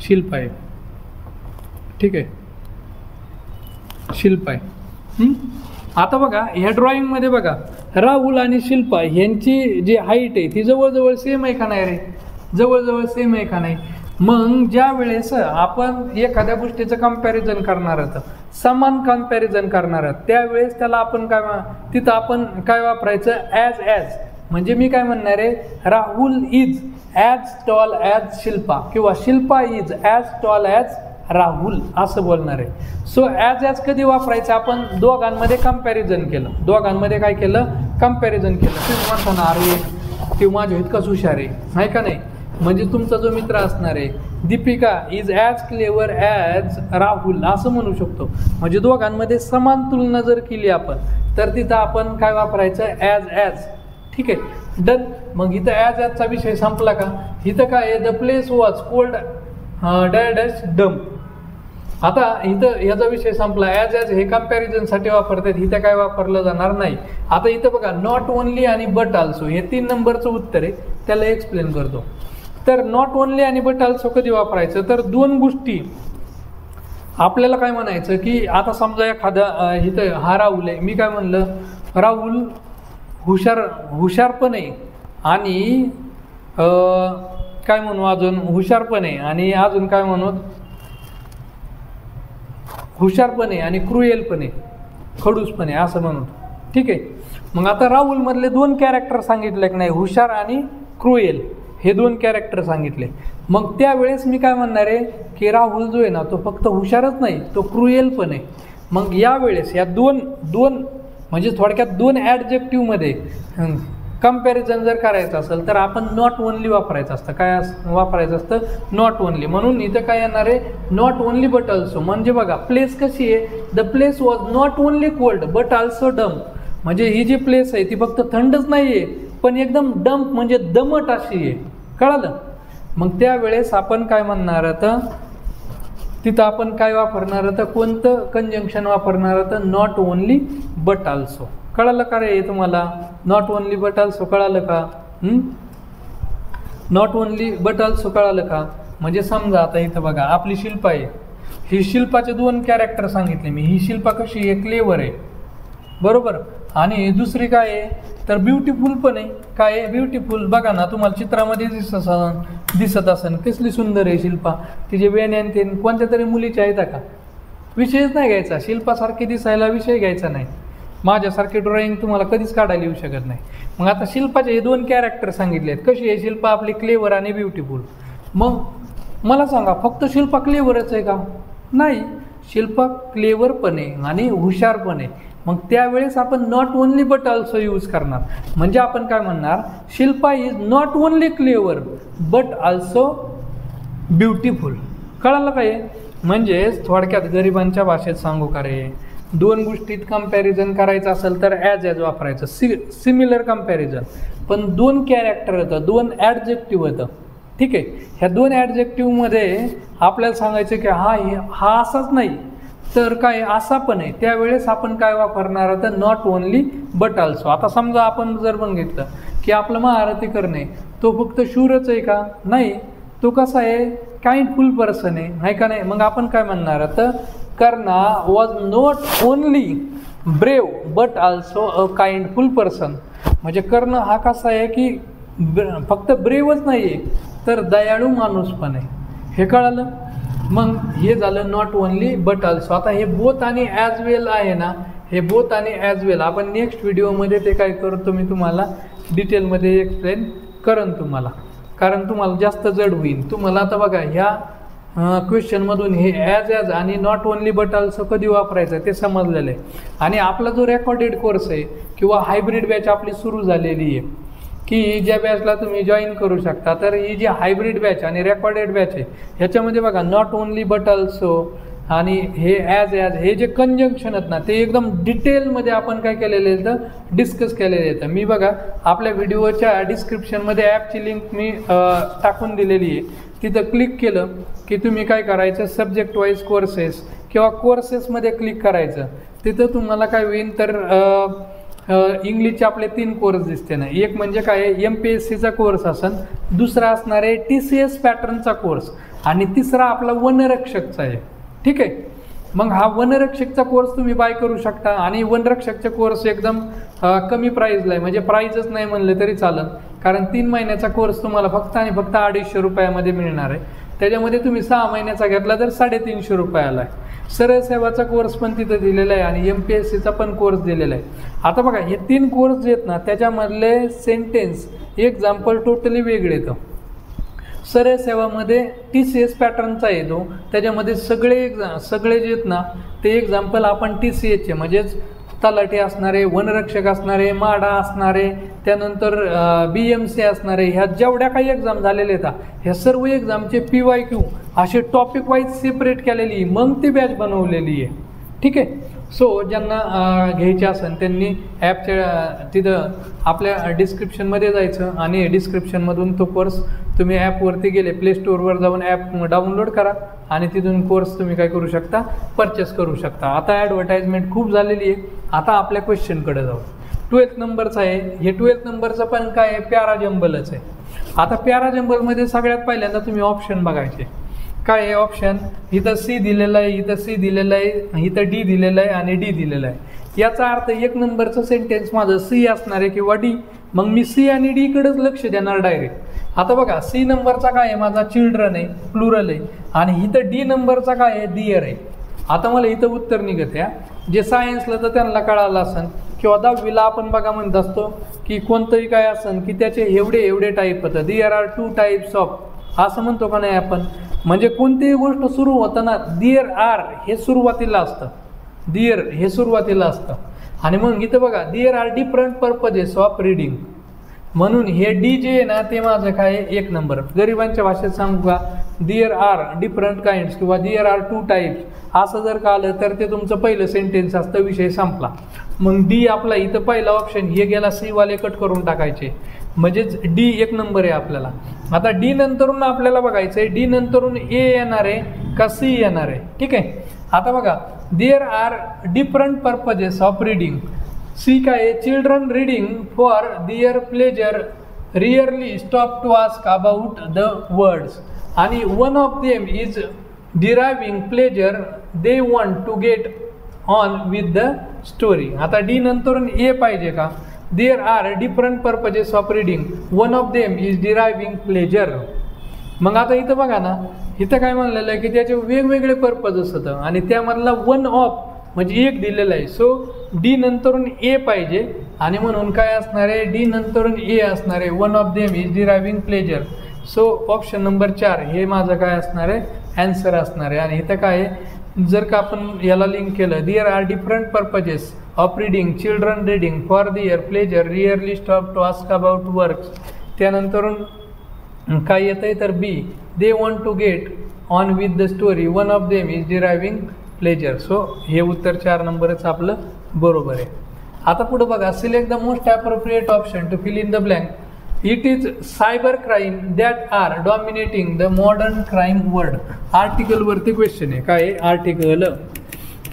शिल्पा आहे. ठीक आहे, शिल्पा आहे. आता बघा, ह्या ड्रॉइंगमध्ये बघा, राहुल आणि शिल्पा यांची जी हाईट आहे ती जवळजवळ सेम आहे का नाही रे, जवळजवळ सेम आहे का नाही. मग ज्या वेळेस आपण एखाद्या गोष्टीचं कंपॅरिझन करणार आहोत, समान कंपॅरिझन करणार आहोत, त्यावेळेस त्याला आपण काय, तिथं आपण काय वापरायचं, ॲज. म्हणजे मी काय म्हणणार आहे, Rahul is as tall as Shilpa, किंवा Shilpa is as tall as Rahul असं बोलणार आहे. सो ॲज कधी वापरायचं, आपण दोघांमध्ये कंपॅरिझन केलं, दोघांमध्ये काय केलं, कंपॅरिझन केलं. तुम्ही म्हणता ना, अरे ते माझ्या इतकाच हुशार आहे, नाही का नाही. म्हणजे तुमचा जो मित्र असणार आहे, Deepika is as clever as Rahul असं म्हणू शकतो. म्हणजे दोघांमध्ये समान तुलना जर केली आपण, तर तिथं आपण काय वापरायचं, ॲज. ठीक आहे, डन. मग इथं ॲजचा विषय संपला का. इथं काय आहे, the place was cold dash डम. आता इथं याचा विषय संपला. ॲज हे कंपॅरिझनसाठी वापरतात, इथं काय वापरलं जाणार नाही. आता इथं बघा, नॉट ओनली आणि बट ऑल्सो हे 3 नंबरचं उत्तर आहे, त्याला एक्सप्लेन करतो. तर नॉट ओनली आणि बट ऑल्सो कधी वापरायचं, तर 2 गोष्टी आपल्याला काय म्हणायचं की, आता समजा एखादा इथं हा राहुल आहे, मी काय म्हणलं, राहुल हुशार पण आहे आणि काय म्हणू, अजून हुशार पण आहे, आणि अजून काय म्हणू, हुशार पण आहे आणि क्रुएल पण आहे, खडूस पण आहे असं म्हणून. ठीक आहे. मग आता राहुलमधले 2 कॅरेक्टर सांगितले की नाही, हुशार आणि क्रुएल, हे 2 कॅरेक्टर सांगितले. मग त्यावेळेस मी काय म्हणणार आहे की राहुल जो आहे ना तो फक्त हुशारच नाही, तो क्रुएल पण आहे. मग यावेळेस या दोन म्हणजे थोडक्यात 2 ॲडजेक्टिव्हमध्ये कंपॅरिझन जर करायचं असेल तर आपण नॉट ओनली वापरायचं असतं. काय वापरायचं असतं? Not only. म्हणून इथं काय येणार आहे, नॉट ओनली बट ऑल्सो. म्हणजे बघा प्लेस कशी आहे, the place was not only cold but also डम. म्हणजे ही जी प्लेस आहे ती फक्त थंडच नाही आहे पण एकदम डम्प म्हणजे दमट अशी आहे. कळालं? मग त्यावेळेस आपण काय म्हणणार आता, तिथं आपण काय वापरणार आता, कोणतं कंजंक्शन वापरणार आता, नॉट ओनली बट ऑल्सो. कळालं का रे तुम्हाला? नॉट ओनली बट ऑल्सो कळालं का? नॉट ओनली बट ऑल्सो कळालं का? म्हणजे समजा आता इथं बघा आपली शिल्पा आहे, ही शिल्पाचे 2 कॅरेक्टर सांगितले मी. ही शिल्पा कशी आहे, क्लेवर आहे बरोबर, आणि दुसरी काय आहे तर ब्युटिफुल पण आहे. काय आहे? ब्युटिफुल. बघा ना तुम्हाला चित्रामध्ये दिसत असेल कसली सुंदर आहे शिल्पा. तिचे वेण्या ते कोणत्या तरी मुलीचे आहेत का? विषयच नाही घ्यायचा. शिल्पासारखी दिसायला विषय घ्यायचा नाही. माझ्यासारखे ड्रॉइंग तुम्हाला कधीच काढायला येऊ शकत नाही. मग आता शिल्पाचे हे 2 कॅरेक्टर सांगितले आहेत. कशी आहे शिल्पा? आपली क्लेवर आणि ब्युटिफुल. मग मला सांगा फक्त शिल्पा क्लेवरच आहे का? नाही, शिल्पा क्लेवर पण आहे आणि हुशार पण आहे. मग त्यावेळेस आपण not only but also use करणार. म्हणजे आपण काय म्हणणार, Shilpa is not only clever but also beautiful. कळालं काय? म्हणजेच थोडक्यात गरिबांच्या भाषेत सांगू का रे, 2 गोष्टीत कंपॅरिझन करायचं असेल तर ॲज वापरायचं, सिमिलर कंपॅरिझन. पण 2 कॅरेक्टर होतं, 2 ॲडजेक्टिव्ह होतं. ठीक आहे. ह्या 2 ॲडजेक्टिव्हमध्ये आपल्याला सांगायचं की हा असाच नाही तर काय असा पण आहे. त्यावेळेस आपण काय वापरणार तर नॉट ओनली बट ऑल्सो. आता समजा आपण जर बघितलं की आपलं महारथी करणे तो फक्त शूरच आहे का? नाही, तो कसा आहे, काइंडफुल पर्सन आहे का नाही? मग आपण काय म्हणणार तर Karna was not only brave but also a kindful person. म्हणजे कर्ण हा कसा आहे की फक्त ब्रेवच नाही आहे तर दयाळू माणूस पण आहे. हे कळालं? मग हे झालं नॉट ओनली बट ऑल्सो. आता हे बोथ आणि ॲज वेल आहे ना, हे बोथ आणि ॲज वेल आपण नेक्स्ट व्हिडिओमध्ये ते काय करतो मी तुम्हाला डिटेलमध्ये एक्सप्लेन करेन तुम्हाला, कारण तुम्हाला जास्त जड होईल. तुम्हाला आता बघा ह्या क्वेश्चनमधून हे ॲज आणि नॉट ओनली बट ऑल्सो कधी वापरायचं ते समजलेलं आहे. आणि आपला जो रेकॉर्डेड कोर्स आहे किंवा हायब्रिड बॅच आपली सुरू झालेली आहे की ज्या बॅचला तुम्ही जॉईन करू शकता, तर ही जी हायब्रिड बॅच आणि रेकॉर्डेड बॅच आहे ह्याच्यामध्ये बघा नॉट ओनली बट ऑल्सो आणि हे ॲज हे जे कंजंक्शन आहेत ना ते एकदम डिटेलमध्ये आपण काय केलेलं आहे तर डिस्कस केलेलं आहे. मी बघा आपल्या व्हिडिओच्या डिस्क्रिप्शनमध्ये ॲपची लिंक मी टाकून दिलेली आहे. तिथं क्लिक केलं की तुम्ही काय करायचं, सब्जेक्ट वाईज कोर्सेस किंवा कोर्सेसमध्ये क्लिक करायचं. तिथं तुम्हाला काय होईल तर इंग्लिशचे आपले 3 कोर्स दिसते ना. एक म्हणजे काय MPSCचा कोर्स असेल, दुसरा असणार आहे TCS पॅटर्नचा कोर्स आणि तिसरा आपला वनरक्षकचा आहे. ठीक आहे. मग हा वनरक्षकचा कोर्स तुम्ही बाय करू शकता आणि वनरक्षकचा कोर्स एकदम कमी प्राईजला आहे. म्हणजे प्राईजच नाही म्हणलं तरी चालेल, कारण 3 महिन्याचा कोर्स तुम्हाला फक्त आणि फक्त 250 रुपयामध्ये मिळणार आहे. त्याच्यामध्ये तुम्ही 6 महिन्याचा घेतला तर 350 रुपयाला आहे. सरळ सेवाचा कोर्स पण तिथं दिलेला आहे आणि MPSCचा पण कोर्स दिलेला आहे. आता बघा हे 3 कोर्स जे आहेत ना त्याच्यामधले सेंटेन्स एक्झाम्पल टोटली वेगळे येतं. सरळ सेवामध्ये TCS पॅटर्नचा येतो, त्याच्यामध्ये सगळे जे आहेत ना ते एक्झाम्पल आपण TCSचे म्हणजेच तलाठी असणारे, वनरक्षक असणारे, माडा असणारे, त्यानंतर BMC असणारे, ह्या जेवढ्या काही एक्झाम झालेल्या आहेत ह्या सर्व एक्झामचे PYQ असे टॉपिक वाईज सेपरेट केलेली मग ती बॅच बनवलेली आहे. ठीक आहे. सो ज्यांना घ्यायचे असेल त्यांनी ॲपच्या तिथं आपल्या डिस्क्रिप्शनमध्ये जायचं आणि डिस्क्रिप्शनमधून तो कोर्स तुम्ही ॲपवरती गेले प्ले स्टोअरवर जाऊन ॲप डाउनलोड करा आणि तिथून कोर्स तुम्ही काय करू शकता, परचेस करू शकता. आता ॲडव्हर्टाइजमेंट खूप झालेली आहे. आता आपल्या क्वेश्चनकडे जाऊ. 12th नंबरचा आहे. हे 12th नंबरचं पण काय आहे, पॅरा जंबलच आहे. आता पॅरा जंबलमध्ये सगळ्यात पहिल्यांदा तुम्ही ऑप्शन बघायचे. काय आहे ऑप्शन, इथं C दिलेलं आहे, इथं C दिलेलं आहे, इथं D दिलेलं आहे आणि D दिलेलं आहे. याचा अर्थ 1 नंबरचं सेंटेन्स माझं C असणार आहे किंवा D. मग मी C आणि D कडेच लक्ष देणार डायरेक्ट. आता बघा C नंबरचा काय आहे माझा चिल्ड्रन आहे, प्लुरल आहे, आणि इथं D नंबरचा काय आहे, डिअर आहे. आता मला इथं उत्तर निघत आहे. जे सायन्सला तर त्यांना कळालं असन, किंवा 10वीला आपण बघा म्हणत असतो की कोणतंही काय असन की त्याचे एवढे टाईप होतं. देअर आर 2 टाईप्स ऑफ, असं म्हणतो का नाही आपण. म्हणजे कोणतीही गोष्ट सुरू होताना देअर आर हे सुरुवातीला असतं, देअर हे सुरुवातीला असतं. आणि मग इथं बघा there are different purposes of reading, म्हणून हे डी जे आहे ना ते माझं काय 1 नंबर. गरिबांच्या भाषेत सांगू का, देअर आर डिफरंट काइंड्स किंवा देअर आर 2 टाईप्स असं जर का आलं तर ते तुमचं पहिलं सेंटेन्स असतं, विषय संपला. मग डी आपला इथं पहिला ऑप्शन हे गेला, सी वाले कट करून टाकायचे, म्हणजेच डी 1 नंबर आहे आपल्याला. आता डी नंतरून आपल्याला बघायचं आहे, डी नंतरून ए येणार आहे का सी येणार आहे. ठीक आहे, आता बघा there are different purposes of reading. See काय, children reading for their pleasure rarely stop to ask about the words, आणि one of them is deriving pleasure they want to get on with the story. आता डी नंतरून ए पाहिजे का, there are different purposes of reading, one of them is deriving pleasure. मग आता इथं बघा ना, इथं काय म्हणलेलं आहे की त्याचे वेगवेगळे पर्पज असतं आणि त्यामधला वन ऑफ म्हणजे एक दिलेला आहे. सो डी नंतरून ए पाहिजे आणि म्हणून काय असणार आहे, डी नंतरून ए असणार आहे, one of them is deriving pleasure. So option number 4 हे माझं काय असणार आहे, ॲन्सर असणार आहे. आणि इथं काय आहे, जर का आपण याला लिंक केलं, there are different purposes of reading, children reading for their pleasure rarely stop to ask about works, त्यानंतरून काय येतं आहे तर B, they want to get on with the story, one of them is deriving pleasure. So हे उत्तर 4 नंबरच आपलं बरोबर आहे. आता पुढे बघा, select the most appropriate option to fill in the blank. It is cyber crime that are dominating the modern crime world. आर्टिकलवरती क्वेश्चन आहे, काय आर्टिकल.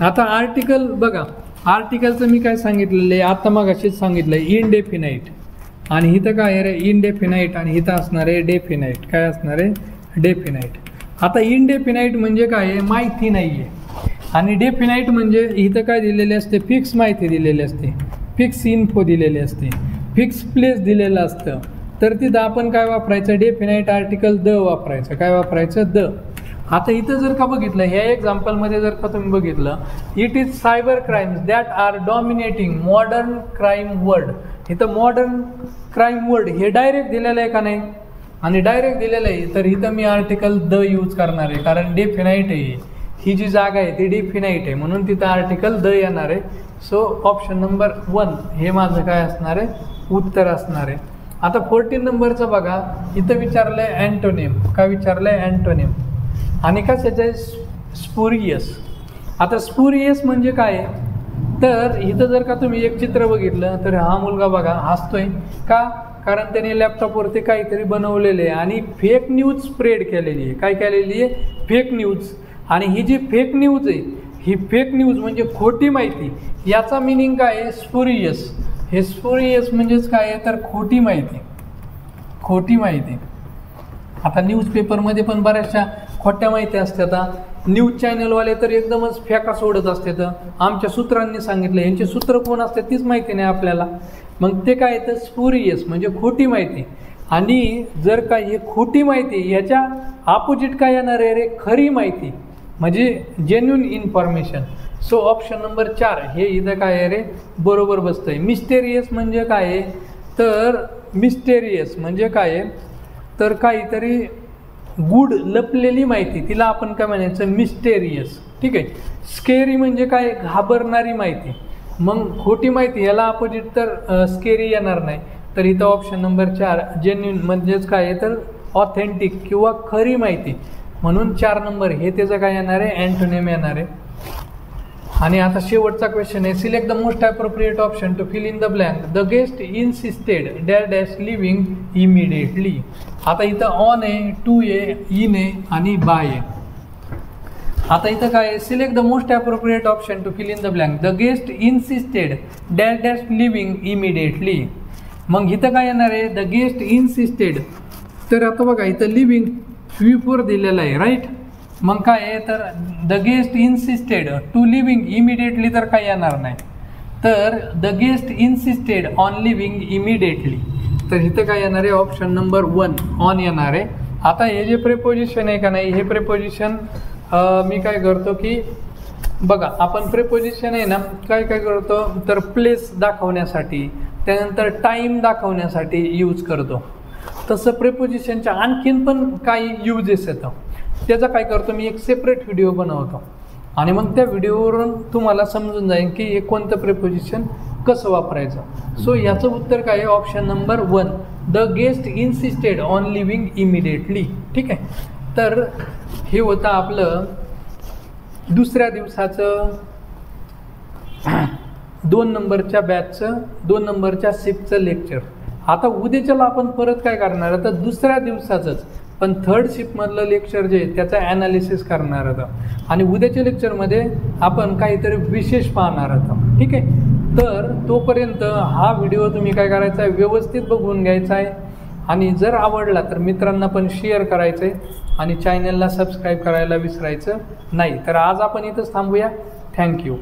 आता आर्टिकल बघा, आर्टिकलचं मी काय सांगितलेलं आहे, आता मग अशीच सांगितलं आहे इनडेफिनाईट, आणि इथं काय आहे रे इनडेफिनाईट, आणि इथं असणार आहे डेफिनाईट. काय असणार आहे डेफिनाईट. आता इनडेफिनाईट म्हणजे काय आहे, माहिती नाही आहे, आणि डेफिनाईट म्हणजे इथं काय दिलेले असते, फिक्स माहिती दिलेली असते, फिक्स इन्फो दिलेली असते, फिक्स प्लेस दिलेलं असतं. तर तिथं आपण काय वापरायचं, डेफिनाईट आर्टिकल द वापरायचं. काय वापरायचं, द. आता इथं जर का बघितलं, ह्या एक्झाम्पलमध्ये जर का तुम्ही बघितलं, it is cyber crimes that are dominating modern crime world. इथं मॉडर्न क्राईम वर्ल्ड हे डायरेक्ट दिलेलं आहे का नाही, आणि डायरेक्ट दिलेलं आहे तर इथं मी आर्टिकल द यूज करणार आहे, कारण डेफिनाईट आहे ही जी जागा आहे ती डेफिनाईट आहे, म्हणून तिथं आर्टिकल द येणार आहे. सो ऑप्शन नंबर 1 हे माझं काय असणार आहे, उत्तर असणार आहे. आता 14 नंबरचं बघा, इथं विचारलं आहे अँटोनिम. काय विचारलं आहे, अँटोनिम. आणि कशाचं आहे, स्पुरियस. आता स्पुरियस म्हणजे काय, तर इथं जर का तुम्ही एक चित्र बघितलं तर हा मुलगा बघा हसतोय का, कारण त्याने लॅपटॉपवरती काहीतरी बनवलेलं आहे आणि फेक न्यूज स्प्रेड केलेली आहे. काय केलेली आहे, फेक न्यूज. आणि ही जी फेक न्यूज आहे, ही फेक न्यूज म्हणजे खोटी माहिती, याचा मिनिंग काय आहे, स्पुरियस. हे स्पुरियस म्हणजेच काय आहे तर खोटी माहिती, खोटी माहिती. आता न्यूजपेपरमध्ये पण बऱ्याचशा खोट्या माहिती असतात. न्यूज चॅनलवाले तर एकदमच फेका सोडत असतात. आमच्या सूत्रांनी सांगितलं, यांचे सूत्र कोण असतात तीच माहिती नाही आपल्याला. मग ते काय तर स्पुरियस म्हणजे खोटी माहिती. आणि जर का हे खोटी माहिती याच्या ऑपोजिट काय येणार आहे रे, खरी माहिती म्हणजे genuine information. So option number 4 हे इथं काय आहे रे, बरोबर बसतंय. मिस्टेरियस म्हणजे काय आहे तर, मिस्टेरियस म्हणजे काय आहे तर काहीतरी गूढ लपलेली माहिती, तिला आपण काय म्हणायचं, मिस्टेरियस. ठीक आहे. स्केरी म्हणजे काय, घाबरणारी माहिती. मग खोटी माहिती याला अपोजिट तर स्केरी येणार नाही. तर इथं ऑप्शन नंबर 4 जेन्युइन म्हणजेच काय आहे तर ऑथेंटिक किंवा खरी माहिती, म्हणून 4 नंबर हे त्याचं काय येणार आहे, अँटोनिम येणार आहे. आणि आता शेवटचा क्वेश्चन आहे, select the most appropriate option to fill in the blank. The guest insisted dash leaving immediately. आता इथं ऑन आहे, टू आहे, इन आहे आणि बाय आहे. आता इथं काय आहे, select the most appropriate option to fill in the blank. The guest insisted dash leaving immediately. मग इथं काय येणार आहे, द गेस्ट इन्सिस्टेड. तर आता बघा इथं लिव्हिंग V4 दिलेलं आहे, राईट. मग काय आहे तर the guest insisted to leaving immediately तर काय येणार नाही. तर the guest insisted on leaving immediately. तर इथं काय येणार आहे, ऑप्शन नंबर 1 ऑन येणार आहे. आता हे जे प्रेपोजिशन आहे का नाही, हे प्रेपोजिशन मी काय करतो की बघा, आपण प्रेपोजिशन आहे ना काय काय करतो तर प्लेस दाखवण्यासाठी, त्यानंतर टाईम दाखवण्यासाठी यूज करतो. तसं प्रेपोजिशनच्या आणखीन पण काही यूजेस येतं. त्याचा काय करतो मी एक सेपरेट व्हिडिओ बनवतो आणि मग त्या व्हिडिओवरून तुम्हाला समजून जाईल की हे कोणतं प्रेपोजिशन कसं वापरायचं. सो याचं उत्तर काय आहे? Option number 1, the guest insisted on leaving immediately. ठीक आहे, तर हे होतं आपलं दुसऱ्या दिवसाचं 2 नंबरच्या बॅचचं 2 नंबरच्या शिफ्टचं लेक्चर. आता उद्याच्याला आपण परत काय करणार आहे तर दुसऱ्या दिवसाचंच पण 3rd शिफ्टमधलं लेक्चर जे आहे त्याचं ॲनालिसिस करणार होतं आणि उद्याच्या लेक्चरमध्ये आपण काहीतरी विशेष पाहणार होतं. ठीक आहे, तर तोपर्यंत हा व्हिडिओ तुम्ही काय करायचा आहे व्यवस्थित बघून घ्यायचा आहे आणि जर आवडला तर मित्रांना पण शेअर करायचं आहे आणि चॅनलला सबस्क्राईब करायला विसरायचं नाही. तर आज आपण इथंच थांबूया. थँक्यू.